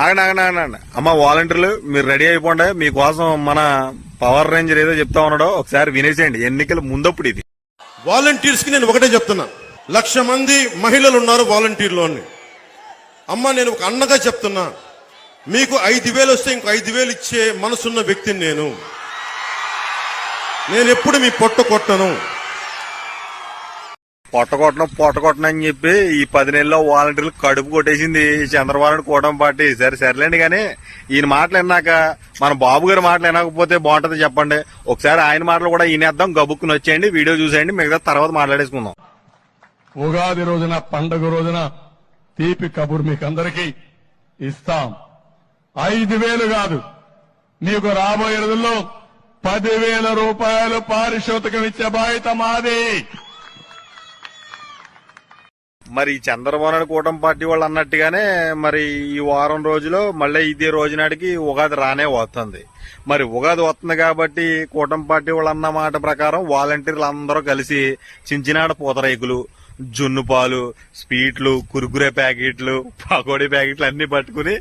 ఆగండి ఆగండి ఆగండి అమ్మ వాలంటీర్లు మీరు రెడీ అయిపోండి. మీకోసం మన పవర్ రేంజర్ ఏదో చెప్తా ఉన్నాడో ఒకసారి వినేసేయండి. ఎన్నికల ముందప్పుడు ఇది. వాలంటీర్స్ కి నేను ఒకటే చెప్తున్నా, 1,00,000 మంది మహిళలు ఉన్నారు వాలంటీర్లోని. అమ్మ నేను ఒక అన్నగా చెప్తున్నా, మీకు 5,000 వస్తే ఇంకో 5,000 ఇచ్చే మనసున్న వ్యక్తిని నేను ఎప్పుడు మీ పొట్ట కొట్టను. పొట్టకొట్టను అని చెప్పి ఈ 10 నెలల్లో వాలంటీర్లు కడుపు కొట్టేసింది చంద్రబాబు కూటమి పార్టీ. సర్లేండి కానీ ఈయన మాటలు విన్నాక మన బాబు గారి మాటలు వినకపోతే బాగుంటది చెప్పండి. ఒకసారి ఆయన మాటలు కూడా వినేద్దాం. గబుక్కుని వచ్చేయండి, వీడియో చూసేయండి, మిగతా తర్వాత మాట్లాడేసుకుందాం. ఉగాది రోజున పండుగ రోజున తీపి కబురు మీకు అందరికీ ఇస్తాం. 5,000 కాదు, మీకు రాబోయే రోజుల్లో 10,000 రూపాయలు పారితోషికం ఇచ్చే బాధ్యత మాది. మరి చంద్రబాబు నాయుడు కూటమి పార్టీ వాళ్ళు అన్నట్టుగానే మరి ఈ వారం రోజులో మళ్ళీ ఇదే రోజు నాటికి ఉగాది రానే వస్తుంది. మరి ఉగాది వస్తుంది కాబట్టి కూటమి పార్టీ వాళ్ళు అన్న మాట ప్రకారం వాలంటీర్లు అందరూ కలిసి చించినాడ పూతరేకులు, జున్ను పాలు, స్వీట్లు, కురుకురే ప్యాకెట్లు, పకోడీ ప్యాకెట్లు అన్ని పట్టుకుని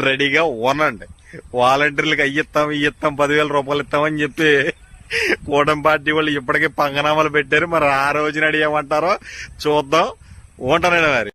రెడీగా ఉనండి. వాలంటీర్లకు ఇస్తాం 10,000 రూపాయలు ఇస్తామని చెప్పి కూటమి పార్టీ వాళ్ళు ఇప్పటికే పంగనామాలు పెట్టారు. మరి ఆ రోజు నాడు ఏమంటారో చూద్దాం. ఉంటానండి మరి.